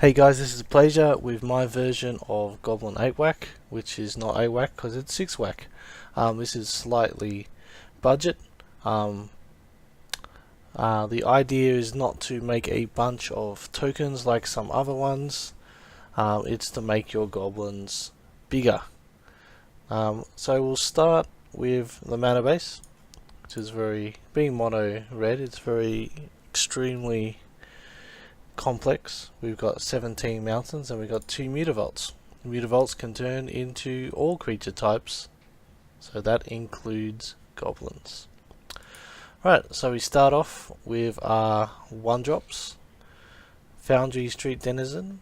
Hey guys, this is Pleasure with my version of Goblin 8whack, which is not 8whack because it's 6whack. This is slightly budget. The idea is not to make a bunch of tokens like some other ones. It's to make your goblins bigger. So we'll start with the mana base, which is being mono red, it's very extremely complex. We've got 17 mountains and we've got 2 mutavaults. Mutavaults can turn into all creature types, so that includes goblins. Right, so we start off with our 1-drops. Foundry Street Denizen.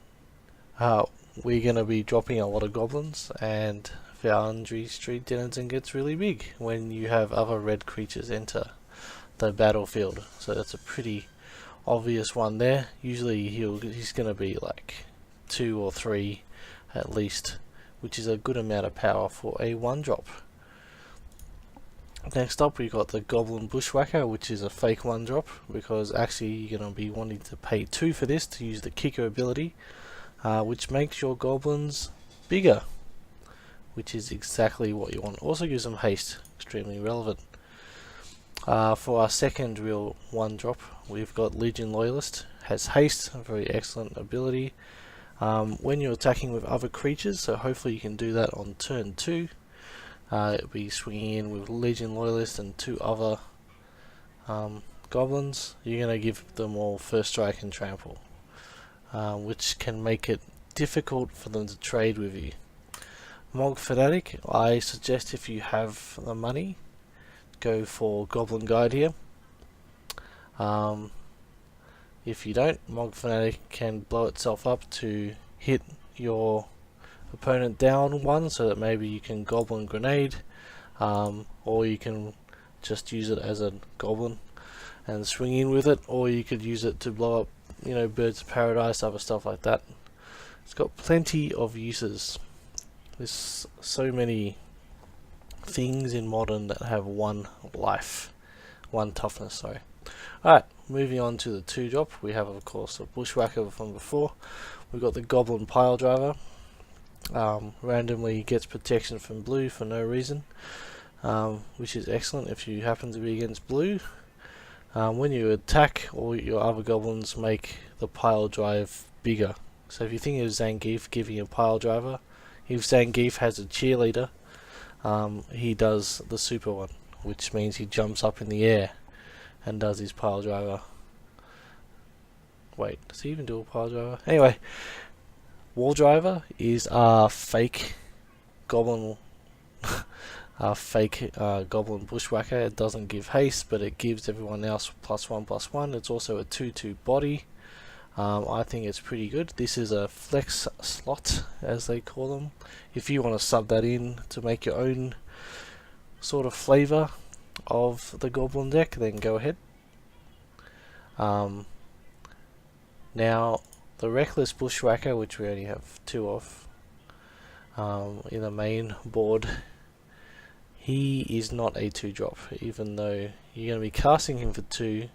We're going to be dropping a lot of goblins, and Foundry Street Denizen gets really big when you have other red creatures enter the battlefield, so that's a pretty obvious one there. Usually he's going to be like 2 or 3 at least, which is a good amount of power for a 1-drop. Next up we've got the Goblin Bushwhacker, which is a fake 1-drop, because actually you're going to be wanting to pay 2 for this to use the kicker ability, which makes your goblins bigger, which is exactly what you want. Also gives them haste, extremely relevant. For our second real 1-drop, we've got Legion Loyalist. Has haste, a very excellent ability when you're attacking with other creatures, so hopefully you can do that on turn 2. It'll be swinging in with Legion Loyalist and 2 other goblins. You're going to give them all first strike and trample, which can make it difficult for them to trade with you. Mog Fanatic, I suggest if you have the money, go for Goblin Guide here. If you don't, Mog Fanatic can blow itself up to hit your opponent down 1, so that maybe you can Goblin Grenade, or you can just use it as a goblin and swing in with it, or you could use it to blow up, Birds of Paradise, other stuff like that. It's got plenty of uses. There's so many things in Modern that have 1 life, 1 toughness, sorry. Alright, moving on to the 2-drop, we have of course a Bushwhacker from before. We've got the Goblin Pile Driver. Randomly gets protection from blue for no reason, which is excellent if you happen to be against blue. When you attack, all your other goblins make the pile drive bigger. So if you think of Zangief giving a pile driver, if Zangief has a cheerleader, he does the super one, which means he jumps up in the air and does his pile driver. Wait, does he even do a pile driver? Anyway, Wall Driver is our fake goblin, goblin bushwhacker. It doesn't give haste, but it gives everyone else +1/+1. It's also a 2/2 body. I think it's pretty good. This is a flex slot, as they call them. If you want to sub that in to make your own sort of flavor of the goblin deck, then go ahead. Now, the Reckless Bushwhacker, which we only have 2 of in the main board, he is not a 2-drop. Even though you're going to be casting him for 2,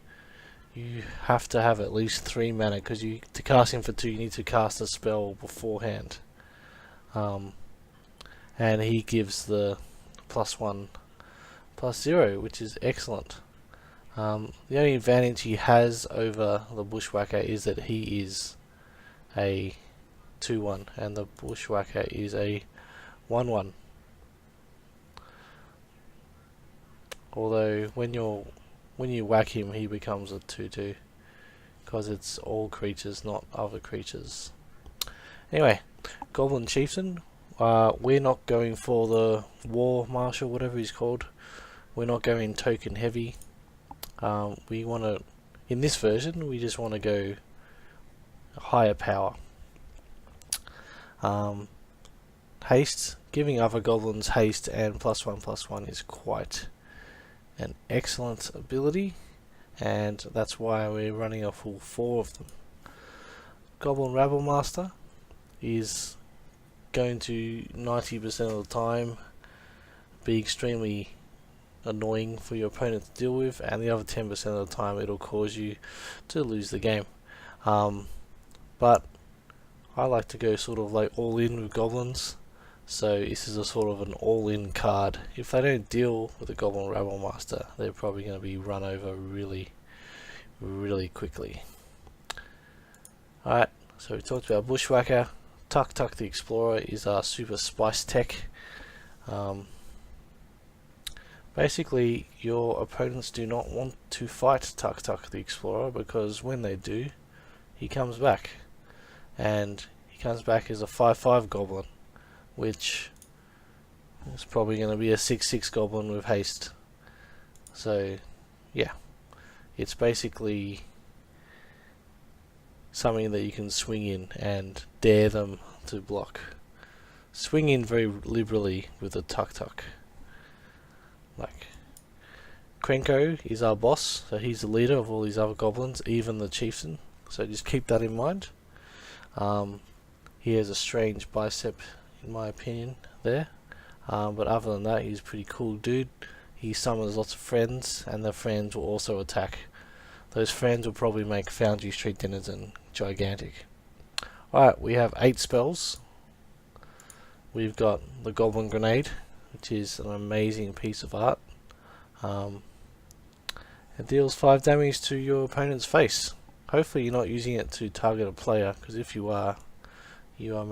you have to have at least 3 mana, because to cast him for 2 you need to cast a spell beforehand. And he gives the +1/+0, which is excellent. The only advantage he has over the Bushwhacker is that he is a 2/1 and the Bushwhacker is a 1/1. Although when you whack him, he becomes a 2/2, because it's all creatures, not other creatures. Anyway, Goblin Chieftain. We're not going for the War Marshal, whatever he's called. We're not going token heavy. We want to, in this version, we just want to go higher power. Haste, giving other goblins haste and +1/+1 is quite an excellent ability, and that's why we're running a full 4 of them. Goblin Rabble Master is going to 90% of the time be extremely annoying for your opponent to deal with, and the other 10% of the time it'll cause you to lose the game. But I like to go sort of like all in with goblins, so this is a sort of an all in card. If they don't deal with the Goblin Rabble Master, they're probably going to be run over really quickly. Alright, so we talked about Bushwhacker. Tuck Tuck the Explorer is our super spice tech. Basically, your opponents do not want to fight Tuck Tuck the Explorer, because when they do, he comes back. And he comes back as a 5/5 goblin, which is probably going to be a 6/6 goblin with haste. So, yeah, it's basically something that you can swing in and dare them to block. Swing in very liberally with a Tuck Tuck. Like, Krenko is our boss, so he's the leader of all these other goblins, even the chieftain. So just keep that in mind. He has a strange bicep, in my opinion, there. But other than that, he's a pretty cool dude. He summons lots of friends, and the friends will also attack. Those friends will probably make Foundry Street Denizen gigantic. Alright, we have 8 spells. We've got the Goblin Grenade, which is an amazing piece of art. It deals 5 damage to your opponent's face. Hopefully you're not using it to target a player, because if you are you're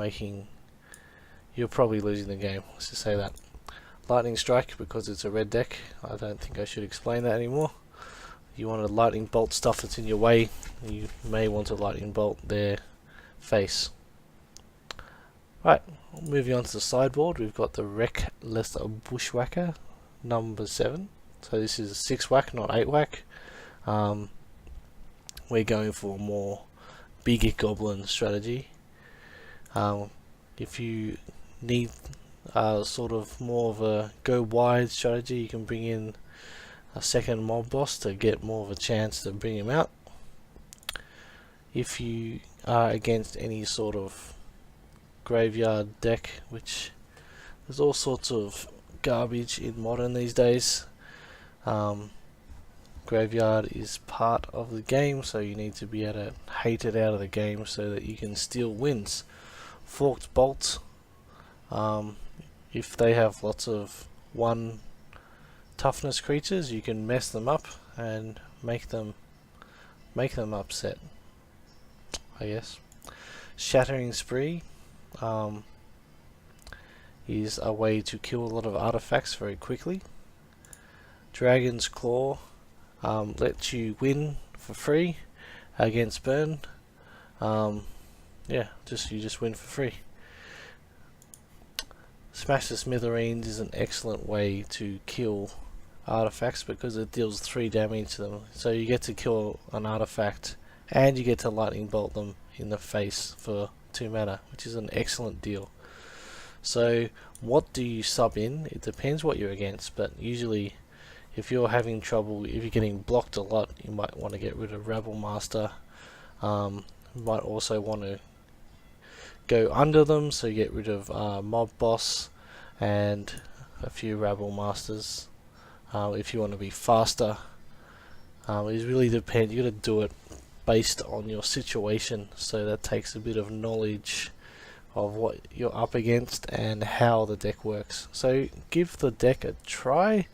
probably losing the game, let's just say that. Lightning Strike, because it's a red deck. I don't think I should explain that anymore. You want to lightning bolt stuff that's in your way, you may want to lightning bolt their face. Right, moving on to the sideboard, we've got the Reckless Bushwhacker, number 7. So this is 6whack, not 8whack. We're going for a more bigger goblin strategy. If you need sort of more of a go wide strategy, you can bring in a second mob boss to get more of a chance to bring him out. If you are against any sort of graveyard deck, which there's all sorts of garbage in Modern these days, graveyard is part of the game, so you need to be able to hate it out of the game so that you can steal wins. Forked Bolt, if they have lots of 1 toughness creatures, you can mess them up and make them upset, I guess. Shattering Spree is a way to kill a lot of artifacts very quickly. Dragon's Claw lets you win for free against burn. Yeah, you just win for free. Smash the Smithereens is an excellent way to kill artifacts because it deals 3 damage to them. So you get to kill an artifact and you get to lightning bolt them in the face for 2 mana, which is an excellent deal. So what do you sub in? It depends what you're against, but usually if you're having trouble, if you're getting blocked a lot, you might want to get rid of Rabble Master. You might also want to go under them, so you get rid of Mob Boss and a few Rabble Masters. If you want to be faster, it really depends. You got to do it based on your situation, so that takes a bit of knowledge of what you're up against and how the deck works. So give the deck a try.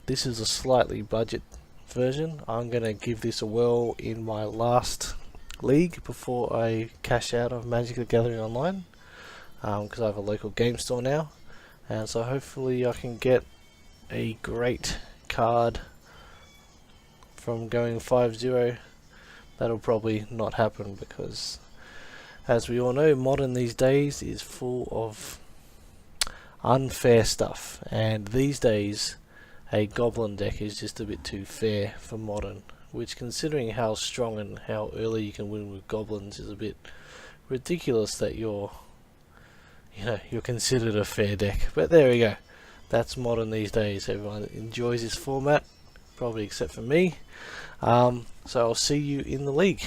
This is a slightly budget version. I'm going to give this a whirl in my last league before I cash out of Magic the Gathering Online, because I have a local game store now, and so hopefully I can get a great card from going 5-0. That'll probably not happen because, as we all know, Modern these days is full of unfair stuff, and these days a Goblin deck is just a bit too fair for Modern, which, considering how strong and how early you can win with Goblins, is a bit ridiculous that you're considered a fair deck. But there we go. That's Modern these days. Everyone enjoys this format, probably except for me. So I'll see you in the league.